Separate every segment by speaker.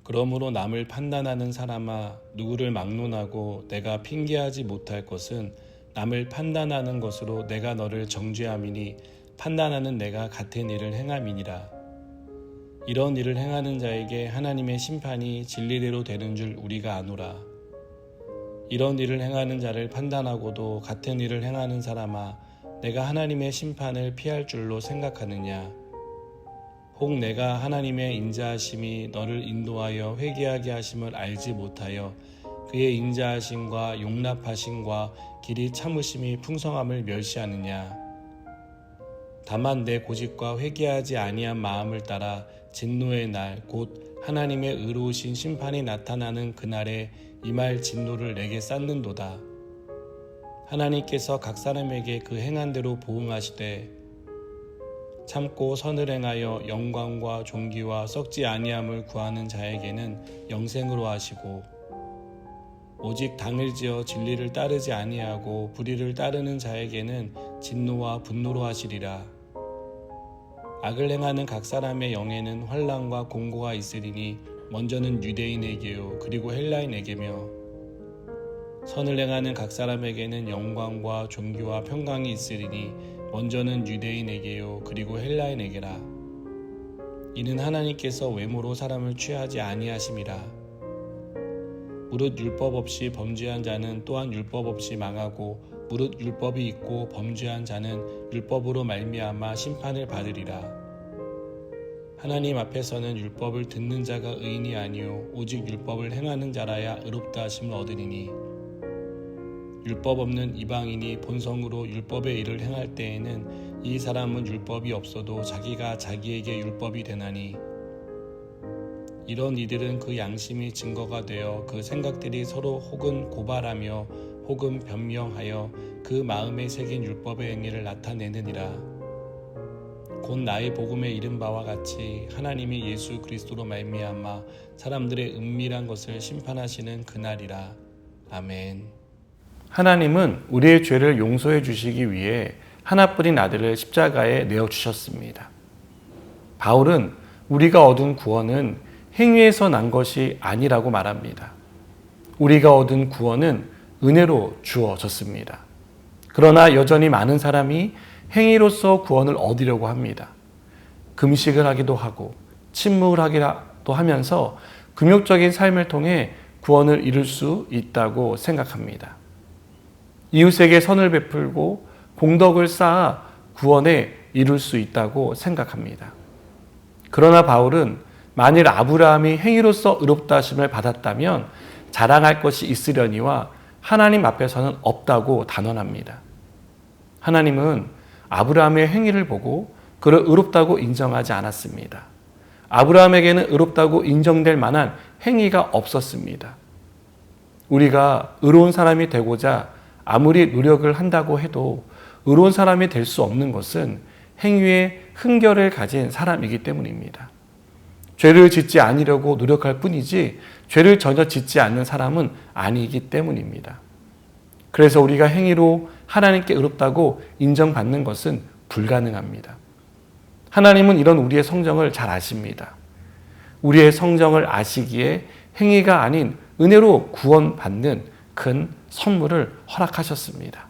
Speaker 1: 그러므로 남을 판단하는 사람아, 누구를 막론하고 내가 핑계하지 못할 것은 남을 판단하는 것으로 내가 너를 정죄함이니 판단하는 내가 같은 일을 행함이니라. 이런 일을 행하는 자에게 하나님의 심판이 진리대로 되는 줄 우리가 아노라. 이런 일을 행하는 자를 판단하고도 같은 일을 행하는 사람아, 내가 하나님의 심판을 피할 줄로 생각하느냐? 혹 내가 하나님의 인자하심이 너를 인도하여 회개하게 하심을 알지 못하여 그의 인자하심과 용납하심과 길이 참으심이 풍성함을 멸시하느냐? 다만 내 고집과 회개하지 아니한 마음을 따라 진노의 날 곧 하나님의 의로우신 심판이 나타나는 그날에 임할 진노를 내게 쌓는도다. 하나님께서 각 사람에게 그 행한 대로 보응하시되 참고 선을 행하여 영광과 존귀와 썩지 아니함을 구하는 자에게는 영생으로 하시고 오직 당을 지어 진리를 따르지 아니하고 불의를 따르는 자에게는 진노와 분노로 하시리라. 악을 행하는 각 사람의 영에는 환난과 공고가 있으리니 먼저는 유대인에게요 그리고 헬라인에게며 선을 행하는 각 사람에게는 영광과 존귀와 평강이 있으리니 먼저는 유대인에게요 그리고 헬라인에게라. 이는 하나님께서 외모로 사람을 취하지 아니하심이라. 무릇 율법 없이 범죄한 자는 또한 율법 없이 망하고 무릇 율법이 있고 범죄한 자는 율법으로 말미암아 심판을 받으리라. 하나님 앞에서는 율법을 듣는 자가 의인이 아니요 오직 율법을 행하는 자라야 의롭다 하심을 얻으리니 율법 없는 이방인이 본성으로 율법의 일을 행할 때에는 이 사람은 율법이 없어도 자기가 자기에게 율법이 되나니 이런 이들은 그 양심이 증거가 되어 그 생각들이 서로 혹은 고발하며 혹은 변명하여 그 마음에 새긴 율법의 행위를 나타내느니라. 곧 나의 복음에 이른 바와 같이 하나님이 예수 그리스도로 말미암아 사람들의 은밀한 것을 심판하시는 그날이라. 아멘.
Speaker 2: 하나님은 우리의 죄를 용서해 주시기 위해 하나뿐인 아들을 십자가에 내어주셨습니다. 바울은 우리가 얻은 구원은 행위에서 난 것이 아니라고 말합니다. 우리가 얻은 구원은 은혜로 주어졌습니다. 그러나 여전히 많은 사람이 행위로서 구원을 얻으려고 합니다. 금식을 하기도 하고 침묵을 하기도 하면서 금욕적인 삶을 통해 구원을 이룰 수 있다고 생각합니다. 이웃에게 선을 베풀고 공덕을 쌓아 구원에 이룰 수 있다고 생각합니다. 그러나 바울은 만일 아브라함이 행위로서 의롭다 하심을 받았다면 자랑할 것이 있으려니와 하나님 앞에서는 없다고 단언합니다. 하나님은 아브라함의 행위를 보고 그를 의롭다고 인정하지 않았습니다. 아브라함에게는 의롭다고 인정될 만한 행위가 없었습니다. 우리가 의로운 사람이 되고자 아무리 노력을 한다고 해도 의로운 사람이 될 수 없는 것은 행위에 흥결을 가진 사람이기 때문입니다. 죄를 짓지 않으려고 노력할 뿐이지 죄를 전혀 짓지 않는 사람은 아니기 때문입니다. 그래서 우리가 행위로 하나님께 의롭다고 인정받는 것은 불가능합니다. 하나님은 이런 우리의 성정을 잘 아십니다. 우리의 성정을 아시기에 행위가 아닌 은혜로 구원받는 큰 선물을 허락하셨습니다.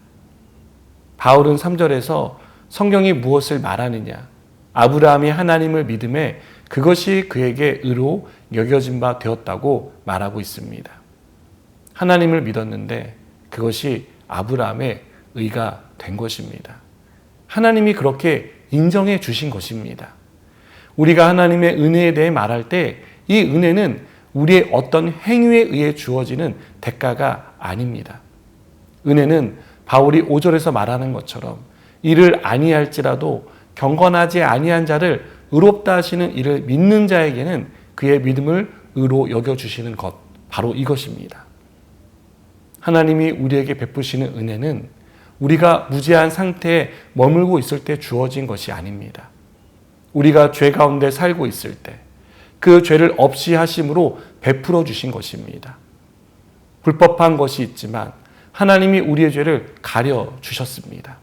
Speaker 2: 바울은 3절에서 성경이 무엇을 말하느냐? 아브라함이 하나님을 믿음에 그것이 그에게 의로 여겨진 바 되었다고 말하고 있습니다. 하나님을 믿었는데 그것이 아브라함의 의가 된 것입니다. 하나님이 그렇게 인정해 주신 것입니다. 우리가 하나님의 은혜에 대해 말할 때 이 은혜는 우리의 어떤 행위에 의해 주어지는 대가가 아닙니다. 은혜는 바울이 5절에서 말하는 것처럼 이를 아니할지라도 경건하지 아니한 자를 의롭다 하시는 이를 믿는 자에게는 그의 믿음을 의로 여겨주시는 것, 바로 이것입니다. 하나님이 우리에게 베푸시는 은혜는 우리가 무죄한 상태에 머물고 있을 때 주어진 것이 아닙니다. 우리가 죄 가운데 살고 있을 때 그 죄를 없이 하심으로 베풀어 주신 것입니다. 불법한 것이 있지만 하나님이 우리의 죄를 가려 주셨습니다.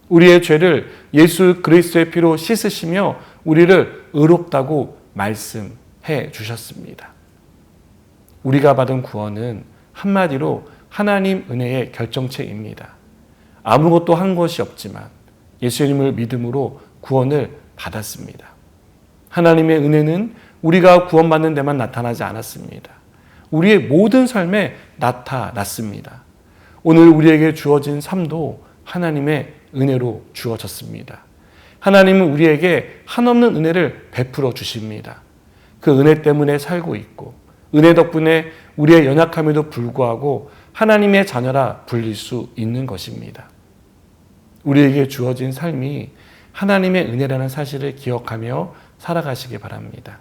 Speaker 2: 우리의 죄를 예수 그리스도의 피로 씻으시며 우리를 의롭다고 말씀해 주셨습니다. 우리가 받은 구원은 한마디로 하나님 은혜의 결정체입니다. 아무것도 한 것이 없지만 예수님을 믿음으로 구원을 받았습니다. 하나님의 은혜는 우리가 구원받는 데만 나타나지 않았습니다. 우리의 모든 삶에 나타났습니다. 오늘 우리에게 주어진 삶도 하나님의 은혜로 주어졌습니다. 하나님은 우리에게 한없는 은혜를 베풀어 주십니다. 그 은혜 때문에 살고 있고 은혜 덕분에 우리의 연약함에도 불구하고 하나님의 자녀라 불릴 수 있는 것입니다. 우리에게 주어진 삶이 하나님의 은혜라는 사실을 기억하며 살아가시기 바랍니다.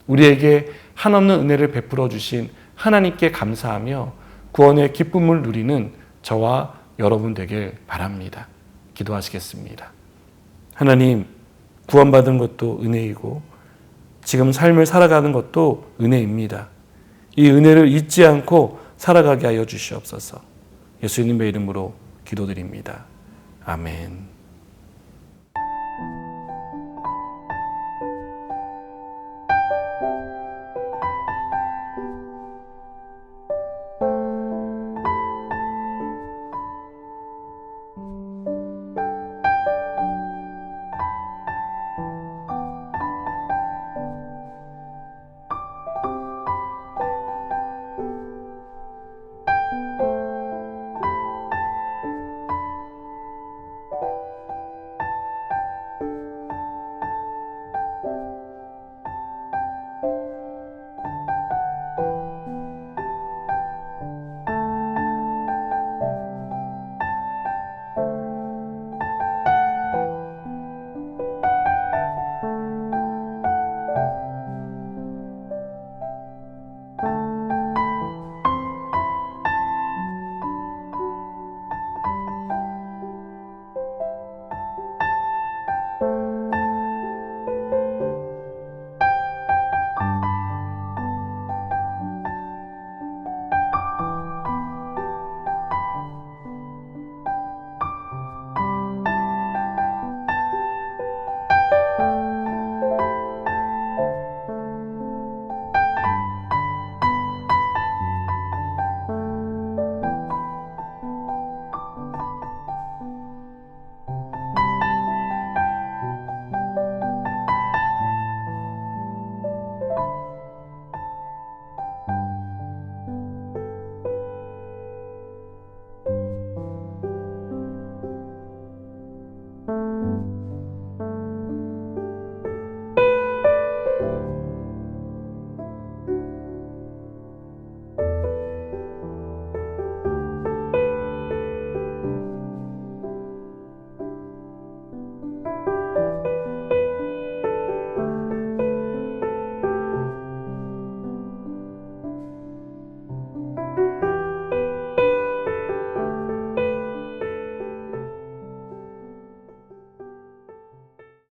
Speaker 2: 우리에게 한없는 은혜를 베풀어 주신 하나님께 감사하며 구원의 기쁨을 누리는 저와 여러분 되길 바랍니다. 기도하시겠습니다. 하나님, 구원받은 것도 은혜이고 지금 삶을 살아가는 것도 은혜입니다. 이 은혜를 잊지 않고 살아가게 하여 주시옵소서. 예수님의 이름으로 기도드립니다. 아멘.